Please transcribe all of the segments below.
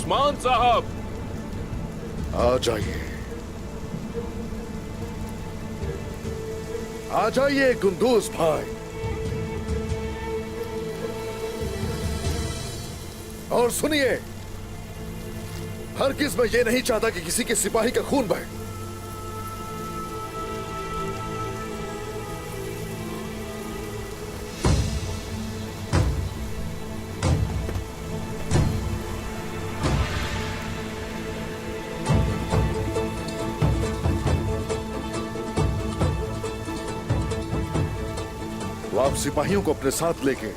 उस्मान साहब, आ जाइए, आ जाइए कुंदूज भाई। और सुनिए, हरगिज मैं ये नहीं चाहता कि किसी के सिपाही का खून बहे। तो आप सिपाहियों को अपने साथ लेके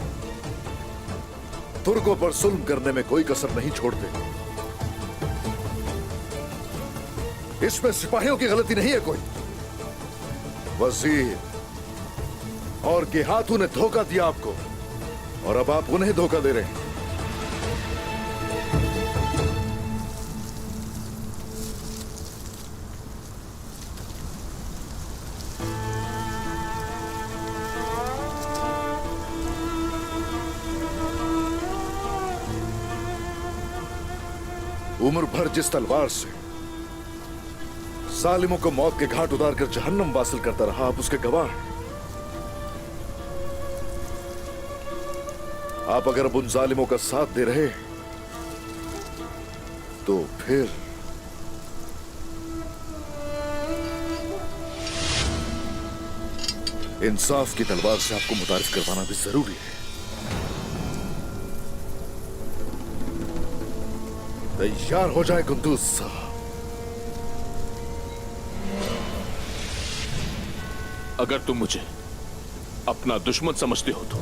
तुर्कों पर जुल्म करने में कोई कसर नहीं छोड़ते। इसमें सिपाहियों की गलती नहीं है कोई। वजीर और के हाथों ने धोखा दिया आपको, और अब आप उन्हें धोखा दे रहे हैं। उम्र भर जिस तलवार से जालिमों को मौत के घाट उतार कर जहन्नम वासिल करता रहा, आप उसके गवाह हैं। आप अगर अब उन जालिमों का साथ दे रहे तो फिर इंसाफ की तलवार से आपको मुतारिफ करवाना भी जरूरी है। तैयार हो जाए कुंदूज साहब। अगर तुम मुझे अपना दुश्मन समझते हो तो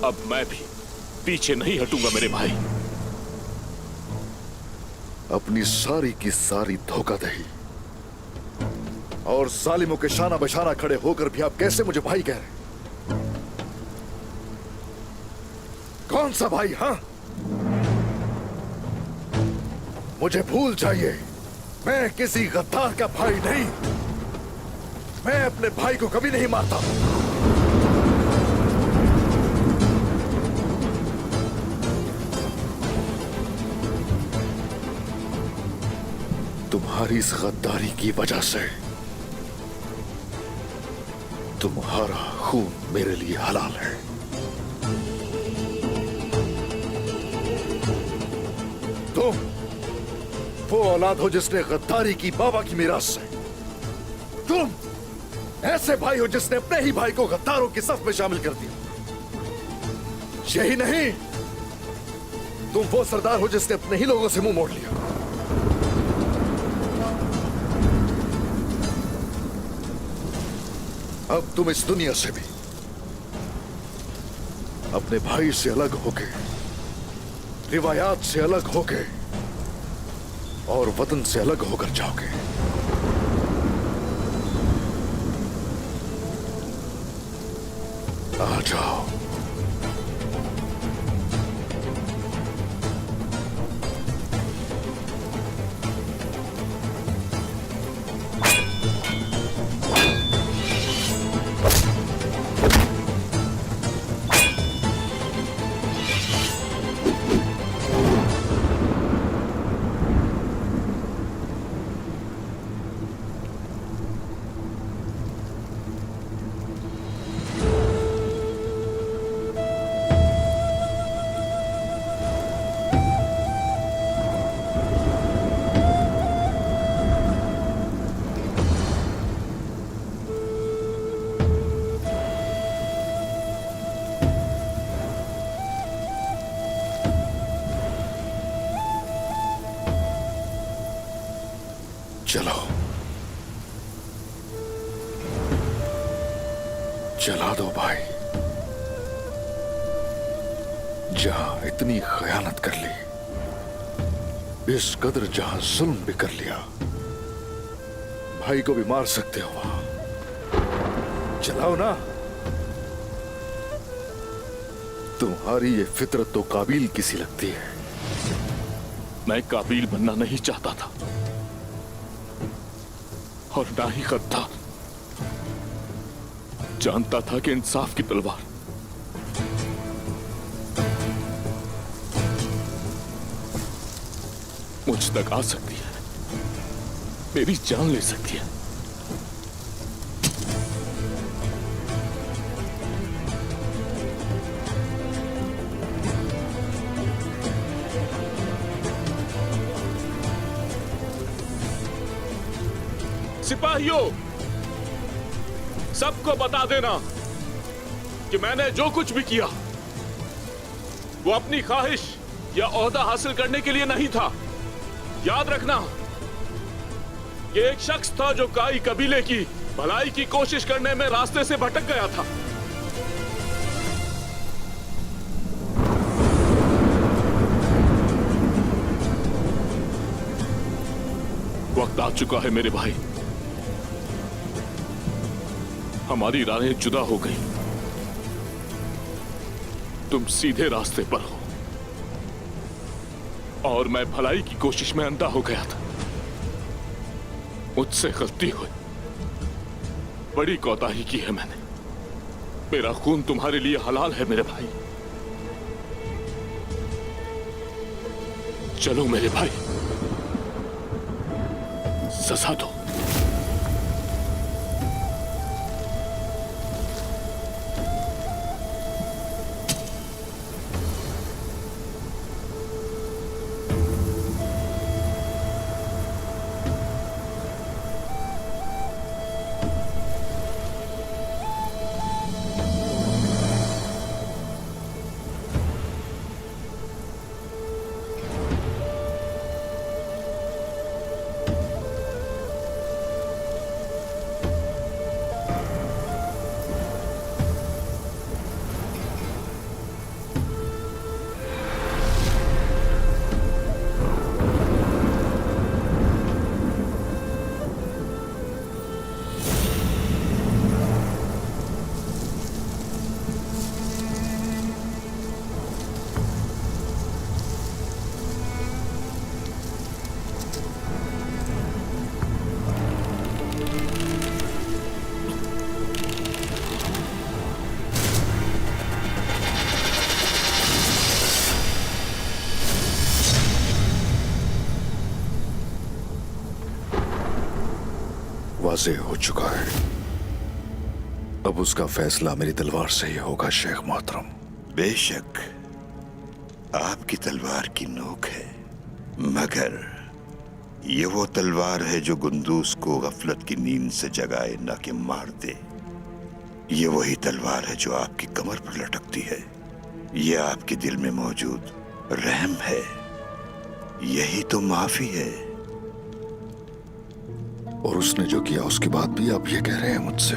अब मैं भी पीछे नहीं हटूंगा मेरे भाई। अपनी सारी की सारी धोखाधड़ी और जालिमों के शाना बशाना खड़े होकर भी आप कैसे मुझे भाई कह रहे हैं? कौन सा भाई? हां, मुझे भूल जाइए, मैं किसी गद्दार का भाई नहीं। मैं अपने भाई को कभी नहीं मारता। तुम्हारी इस गद्दारी की वजह से तुम्हारा खून मेरे लिए हलाल है। तुम वो औलाद हो जिसने गद्दारी की बाबा की मीरास से। तुम ऐसे भाई हो जिसने अपने ही भाई को गद्दारों की सफ में शामिल कर दिया। यही नहीं, तुम वो सरदार हो जिसने अपने ही लोगों से मुंह मोड़ लिया। अब तुम इस दुनिया से भी अपने भाई से अलग होके, रिवायात से अलग होके और वतन से अलग होकर जाओगे। आ जाओ। चलो, चला दो भाई। जहां इतनी खयानत कर ली, इस कदर जहां जुल्म भी कर लिया, भाई को भी मार सकते हो वहां। चलाओ ना। तुम्हारी ये फितरत तो काबिल की सी लगती है। मैं काबिल बनना नहीं चाहता था और ना ही गद्दार। जानता था कि इंसाफ की तलवार मुझ तक आ सकती है, मेरी जान ले सकती है। सिपाहियों, सबको बता देना कि मैंने जो कुछ भी किया वो अपनी ख्वाहिश या ओहदा हासिल करने के लिए नहीं था। याद रखना, ये एक शख्स था जो काई कबीले की भलाई की कोशिश करने में रास्ते से भटक गया था। वक्त आ चुका है मेरे भाई, हमारी राहें जुदा हो गई। तुम सीधे रास्ते पर हो और मैं भलाई की कोशिश में अंधा हो गया था। मुझसे गलती हुई, बड़ी कोताही की है मैंने। मेरा खून तुम्हारे लिए हलाल है मेरे भाई। चलो मेरे भाई, सजा दो। वाज़ेह हो चुका है, अब उसका फैसला मेरी तलवार से ही होगा शेख मोहतरम। बेशक आपकी तलवार की नोक है, मगर ये वो तलवार है जो गुंदूस को गफलत की नींद से जगाए ना कि मार दे। ये वही तलवार है जो आपकी कमर पर लटकती है। ये आपके दिल में मौजूद रहम है, यही तो माफी है। और उसने जो किया उसके बाद भी आप ये कह रहे हैं मुझसे?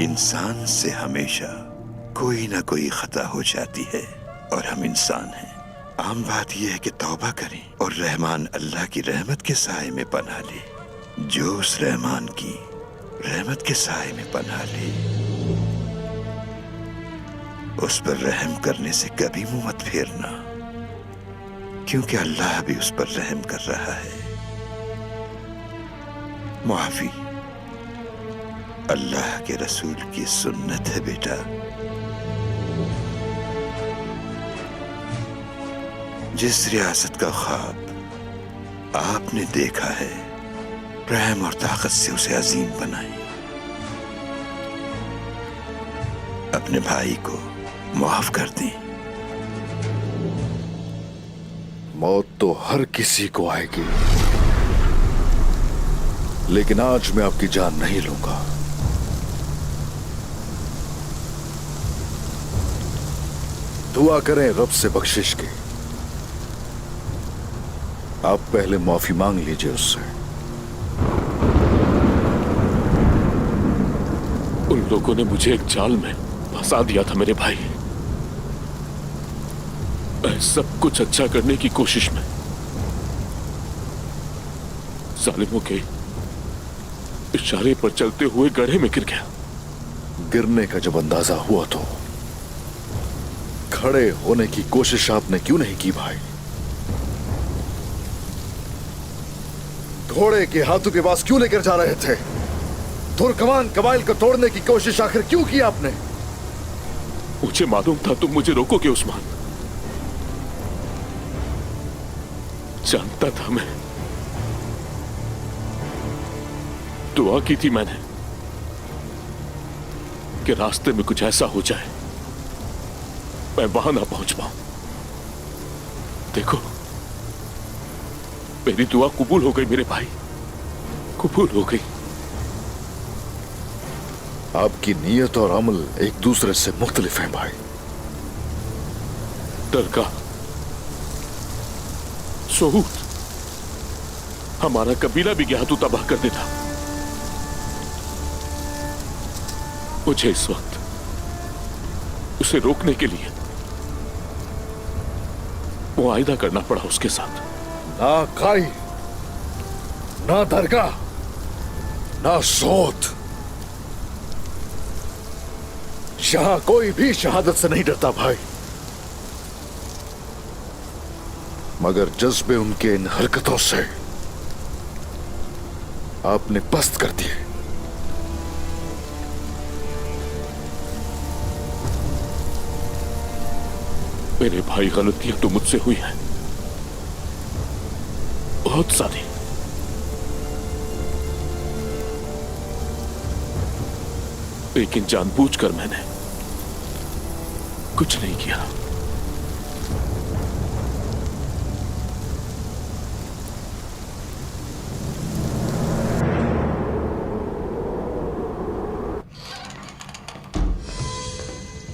इंसान से हमेशा कोई ना कोई खता हो जाती है और हम इंसान हैं। आम बात यह है कि तौबा करें और रहमान अल्लाह की रहमत के साए में पनाह ले। जो उस रहमान की रहमत के साए में पनाह ले, उस पर रहम करने से कभी मुंह मत फेरना, क्योंकि अल्लाह भी उस पर रहम कर रहा है। मुआफी अल्लाह के रसूल की सुन्नत है बेटा। जिस रियासत का ख्वाब आपने देखा है, रहम और ताकत से उसे अजीम बनाए। अपने भाई को माफ कर दें। मौत तो हर किसी को आएगी, लेकिन आज मैं आपकी जान नहीं लूंगा। दुआ करें रब से बख्शिश की। आप पहले माफी मांग लीजिए उससे। उन लोगों ने मुझे एक जाल में फंसा दिया था मेरे भाई। मैं सब कुछ अच्छा करने की कोशिश में जालिमों के इशारे पर चलते हुए गड्ढे में गिर गया। गिरने का जब अंदाजा हुआ तो खड़े होने की कोशिश आपने क्यों नहीं की भाई? घोड़े के हाथों के पास क्यों लेकर जा रहे थे? तुर्कमान कबाइल को तोड़ने की कोशिश आखिर क्यों की आपने? मुझे मालूम था तुम मुझे रोकोगे उस्मान, जानता था मैं। दुआ की थी मैंने कि रास्ते में कुछ ऐसा हो जाए मैं वहां ना पहुंच पाऊं। देखो, मेरी दुआ कबूल हो गई मेरे भाई, कबूल हो गई। आपकी नीयत और अमल एक दूसरे से मुख्तलिफ हैं भाई। दरगाह, सोहूद, हमारा कबीला भी गया तो तबाह कर देता। मुझे इस वक्त उसे रोकने के लिए मुआहिदा करना पड़ा उसके साथ। ना काई, ना दरगाह, ना सोत, यहां कोई भी शहादत से नहीं डरता भाई, मगर जज्बे उनके इन हरकतों से आपने पस्त कर दिए। मेरे भाई, गलतियां तो मुझसे हुई हैं, बहुत सारी। लेकिन जानबूझकर मैंने कुछ नहीं किया।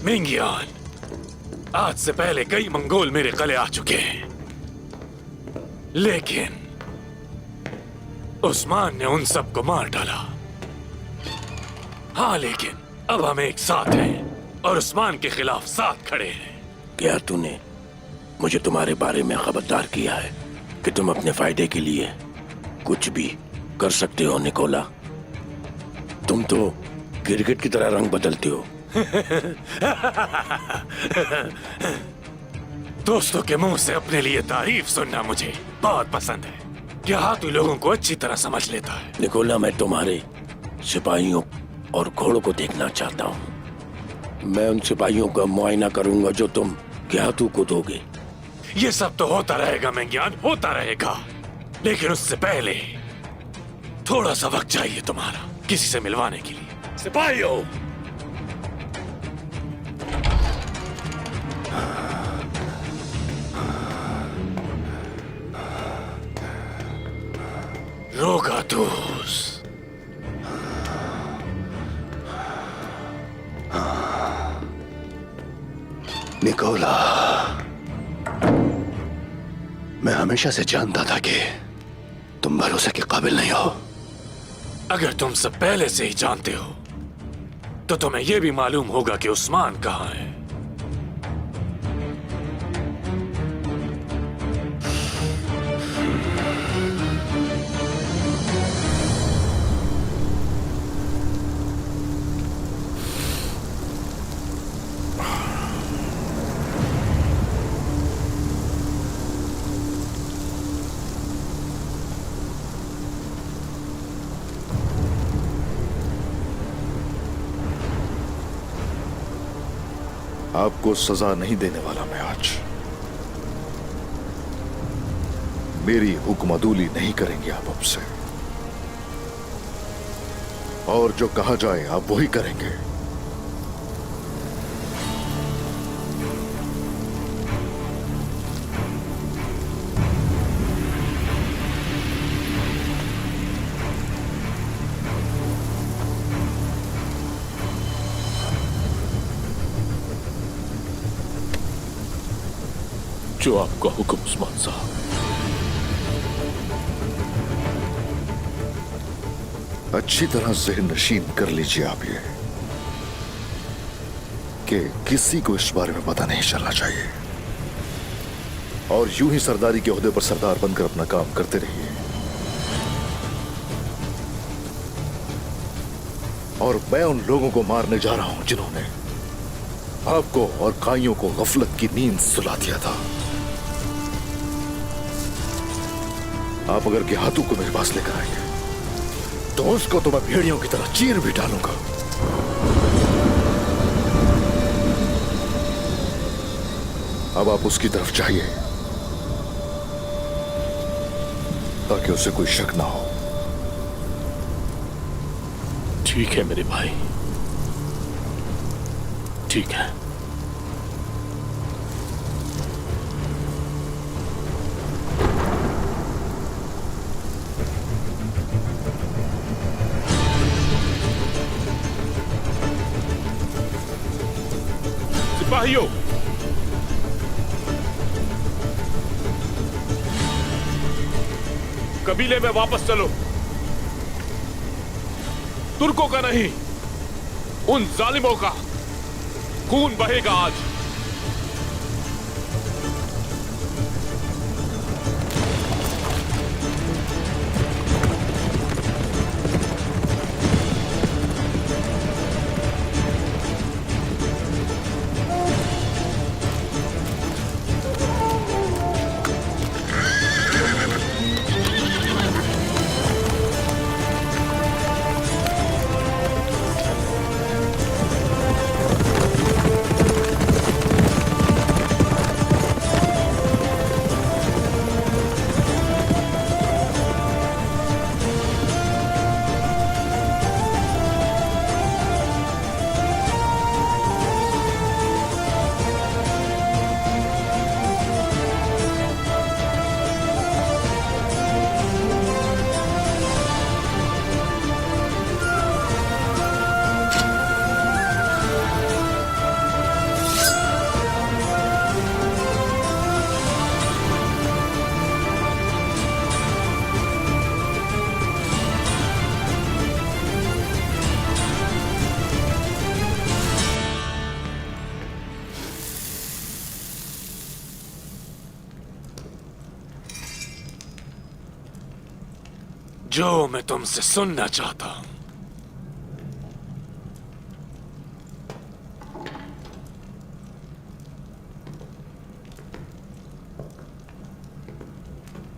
मिंगियान, आज से पहले कई मंगोल मेरे गले आ चुके हैं, लेकिन उस्मान ने उन सबको मार डाला। हाँ, लेकिन अब हम एक साथ हैं और उस्मान के खिलाफ साथ खड़े हैं। क्या तूने मुझे तुम्हारे बारे में खबरदार किया है कि तुम अपने फायदे के लिए कुछ भी कर सकते हो निकोला? तुम तो गिरगिट की तरह रंग बदलते हो। दोस्तों के मुंह से अपने लिए तारीफ सुनना मुझे बहुत पसंद है। क्या हाँ, तू लोगों को अच्छी तरह समझ लेता है। निकोला, मैं तुम्हारे सिपाहियों और घोड़ों को देखना चाहता हूँ। मैं उन सिपाहियों का मुआयना करूंगा जो तुम ज्ञातू को दोगे। ये सब तो होता रहेगा मेंगियान, होता रहेगा, लेकिन उससे पहले थोड़ा सा वक्त चाहिए तुम्हारा किसी से मिलवाने के लिए। सिपाहियों, रोगातूस, निकोला, मैं हमेशा से जानता था कि तुम भरोसे के काबिल नहीं हो। अगर तुम सब पहले से ही जानते हो तो तुम्हें यह भी मालूम होगा कि उस्मान कहाँ है। आपको सजा नहीं देने वाला मैं आज। मेरी हुक्मदूली नहीं करेंगे आप अब से, और जो कहा जाए आप वही करेंगे। जो आपका हुक्म उस्मान साहब। अच्छी तरह ज़हन नशीन कर लीजिए आप ये कि किसी को इस बारे में पता नहीं चलना चाहिए, और यूं ही सरदारी के ओहदे पर सरदार बनकर अपना काम करते रहिए। और मैं उन लोगों को मारने जा रहा हूं जिन्होंने आपको और काइयों को गफलत की नींद सुला दिया था। आप अगर गेहातू को मेरे पास लेकर आइए तो उसको तो मैं भेड़ियों की तरह चीर भी डालूंगा। अब आप उसकी तरफ जाइए ताकि उसे कोई शक ना हो। ठीक है मेरे भाई, ठीक है। सिपाहियों, कबीले में वापस चलो। तुर्कों का नहीं, उन जालिमों का खून बहेगा आज। जो मैं तुमसे सुनना चाहता हूं,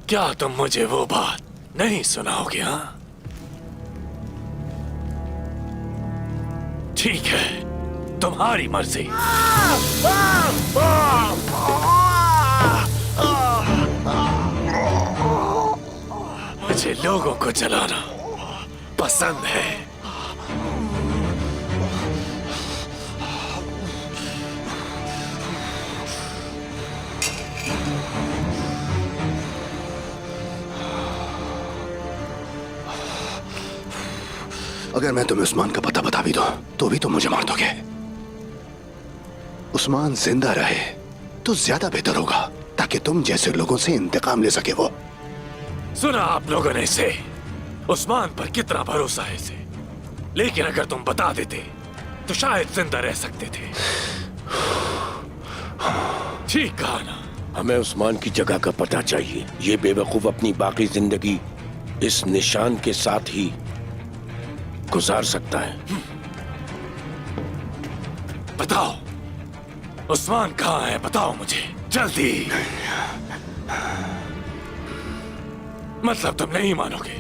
क्या तुम मुझे वो बात नहीं सुनाओगे? हाँ, ठीक है, तुम्हारी मर्जी। मुझे लोगों को जलाना पसंद है। अगर मैं तुम्हें उस्मान का पता बता भी दूं, तो भी तुम मुझे मार दोगे। उस्मान जिंदा रहे तो ज्यादा बेहतर होगा, ताकि तुम जैसे लोगों से इंतकाम ले सके वो। सुना आप लोगों ने इसे, उस्मान पर कितना भरोसा है इसे, लेकिन अगर तुम बता देते तो शायद जिंदा रह सकते थे। ठीक कहा ना? हमें उस्मान की जगह का पता चाहिए। ये बेवकूफ अपनी बाकी जिंदगी इस निशान के साथ ही गुजार सकता है। बताओ, उस्मान कहाँ है? बताओ मुझे जल्दी। मतलब तुम नहीं मानोगे?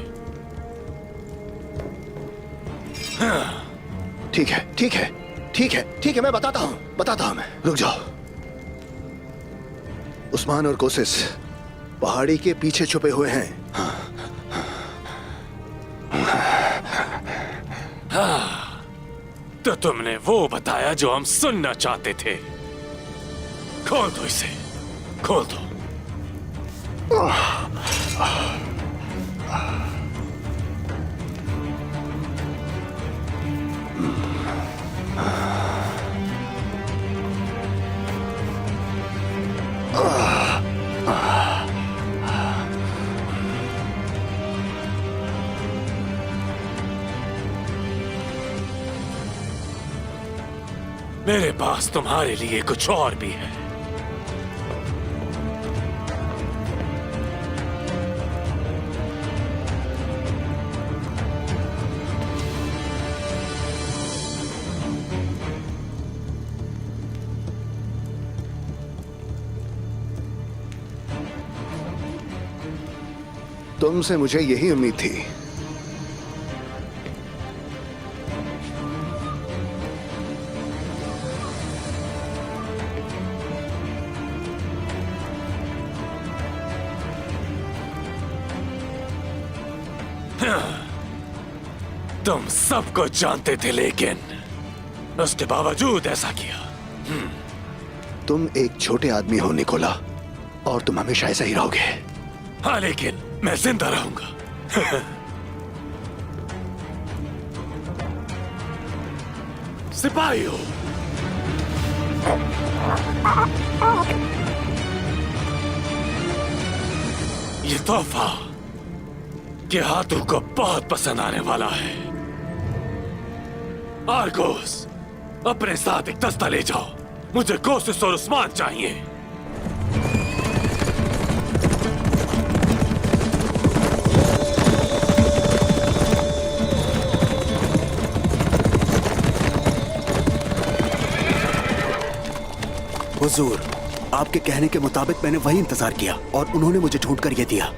हाँ। ठीक है, ठीक है, ठीक है, ठीक है, मैं बताता हूं मैं। रुक जाओ। उस्मान और कोसिस पहाड़ी के पीछे छुपे हुए हैं। हाँ, तो तुमने वो बताया जो हम सुनना चाहते थे। खोल दो इसे, खोल दो। मेरे पास तुम्हारे लिए कुछ और भी है। तुमसे मुझे यही उम्मीद थी। तुम सबको जानते थे, लेकिन उसके बावजूद ऐसा किया। तुम एक छोटे आदमी हो निकोला, और तुम हमेशा ऐसा ही रहोगे। हाँ, लेकिन मैं जिंदा रहूंगा। सिपाहियों, ये तोहफा के हाथों को बहुत पसंद आने वाला है। आर्गोस, अपने साथ एक दस्ता ले जाओ। मुझे कोसिस और उस्मान चाहिए। हुजूर, आपके कहने के मुताबिक मैंने वही इंतजार किया और उन्होंने मुझे ढूंढ कर ये दिया।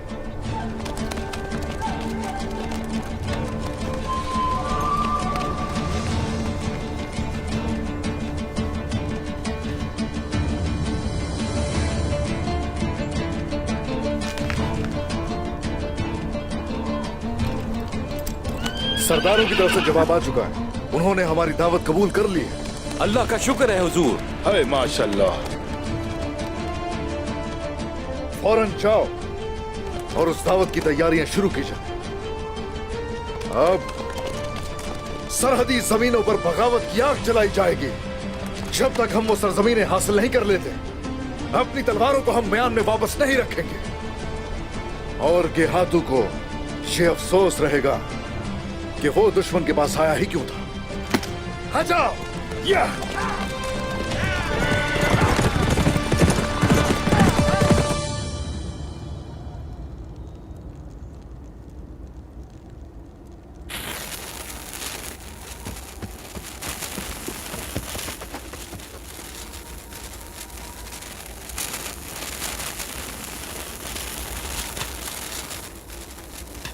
सरदारों की तरफ से जवाब आ चुका है। उन्होंने हमारी दावत कबूल कर ली है। अल्लाह का शुक्र है हुजूर। अरे माशाल्लाह। फौरन जाओ और उस दावत की तैयारियां शुरू की जाए। अब सरहदी जमीनों पर बगावत की आग जलाई जाएगी। जब तक हम वो सरजमीनें हासिल नहीं कर लेते, अपनी तलवारों को हम म्यान में वापस नहीं रखेंगे। और गेहातू को ये अफसोस रहेगा कि वो दुश्मन के पास आया ही क्यों था। आ जाओ। या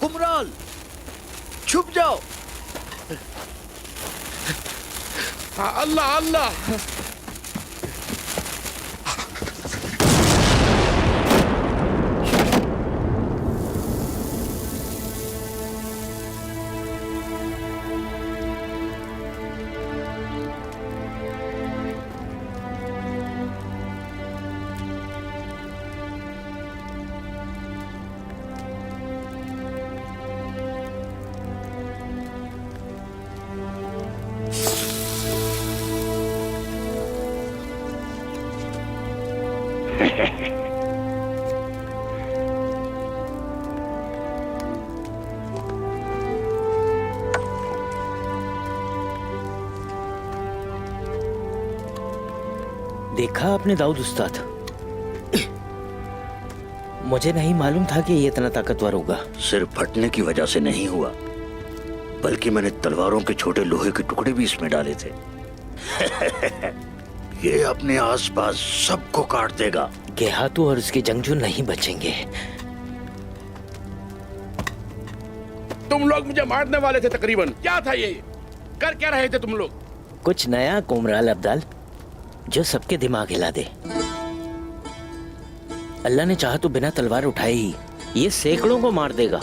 कुमराल, छुप जाओ। अल्लाह अल्लाह। देखा आपने दाऊद उस्ताद, मुझे नहीं मालूम था कि ये इतना ताकतवर होगा। सिर फटने की वजह से नहीं हुआ, बल्कि मैंने तलवारों के छोटे लोहे के टुकड़े भी इसमें डाले थे। ये अपने आसपास सबको काट देगा। गेहातू और उसके जंगजू नहीं बचेंगे। तुम लोग मुझे मारने वाले थे तकरीबन। क्या था ये? कर क्या रहे थे तुम लोग? कुछ नया कुमराल अब्दाल, जो सबके दिमाग हिला दे। अल्लाह ने चाहा तो बिना तलवार उठाए ही ये सैकड़ों को मार देगा।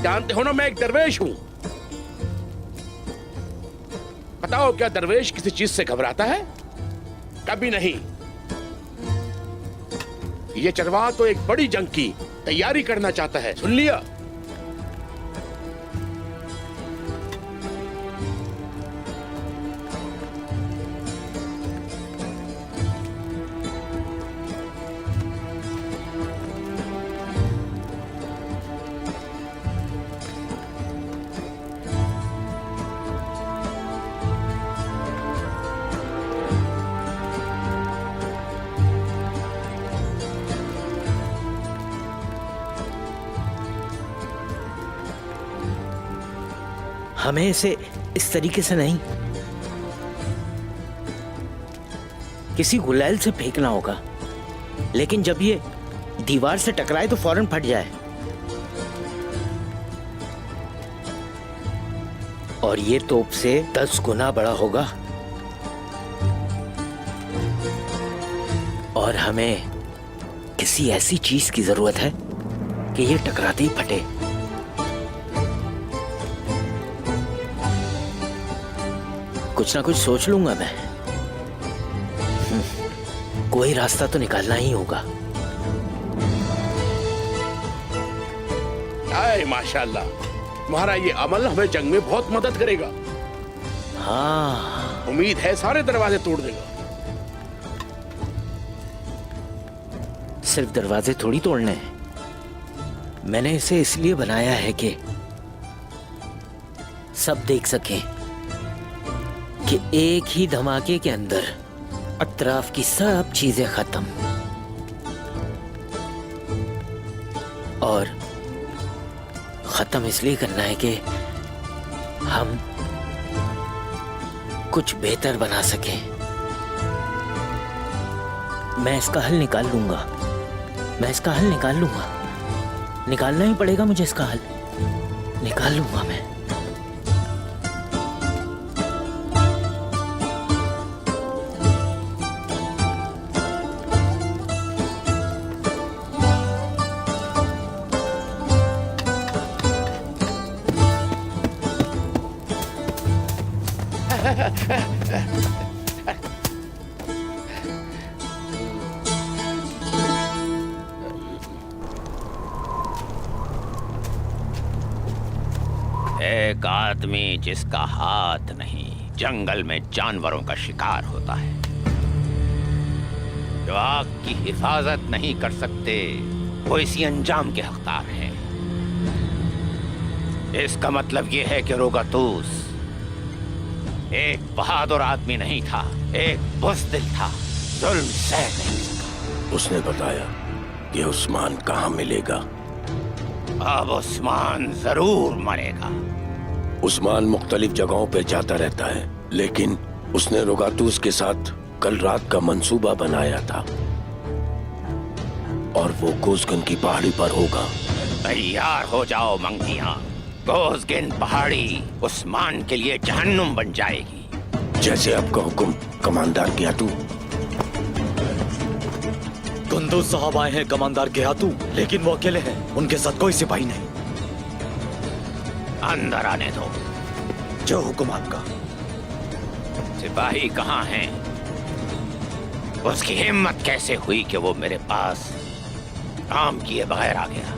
जानते हो ना, मैं एक दरवेश हूं। बताओ, क्या दरवेश किसी चीज से घबराता है? कभी नहीं। ये चरवाहा तो एक बड़ी जंग की तैयारी करना चाहता है, सुन लिया? हमें इसे इस तरीके से नहीं, किसी गुलैल से फेंकना होगा। लेकिन जब ये दीवार से टकराए तो फौरन फट जाए। और ये तोप से 10 गुना बड़ा होगा। और हमें किसी ऐसी चीज की जरूरत है कि ये टकराते ही फटे। कुछ ना कुछ सोच लूंगा मैं। कोई रास्ता तो निकालना ही होगा। आए माशाल्लाह, तुम्हारा ये अमल हमें जंग में बहुत मदद करेगा। हाँ, उम्मीद है सारे दरवाजे तोड़ देगा। सिर्फ दरवाजे थोड़ी तोड़ने हैं। मैंने इसे इसलिए बनाया है कि सब देख सकें कि एक ही धमाके के अंदर अतराफ की सब चीजें खत्म। और खत्म इसलिए करना है कि हम कुछ बेहतर बना सकें। मैं इसका हल निकाल लूंगा। निकालना ही पड़ेगा मुझे इसका हल। निकाल लूंगा मैं। एक आदमी जिसका हाथ नहीं जंगल में जानवरों का शिकार होता है, जो आग की हिफाजत नहीं कर सकते, वो इसी अंजाम के हकदार हैं। इसका मतलब ये है कि रोगातूस एक बहादुर आदमी नहीं था, एक बुज़दिल था, जुल्म सह नहीं सका। उसने बताया कि उस्मान कहाँ मिलेगा। अब उस्मान जरूर मरेगा। उस्मान मुख्तलिफ जगहों पे जाता रहता है, लेकिन उसने रोगातूस के साथ कल रात का मंसूबा बनाया था और वो गोज़गन की पहाड़ी पर होगा। तैयार हो जाओ मंकियां, गोज़गन पहाड़ी उस्मान के लिए जहन्नुम बन जाएगी। जैसे आपका हुक्म कमांडर गियातू। कुंदूज साहब आए हैं कमांडर गियातू, लेकिन वो अकेले हैं, उनके साथ कोई सिपाही नहीं। अंदर आने दो। जो हुक्म आपका। सिपाही कहाँ हैं? उसकी हिम्मत कैसे हुई कि वो मेरे पास काम किए बगैर आ गया?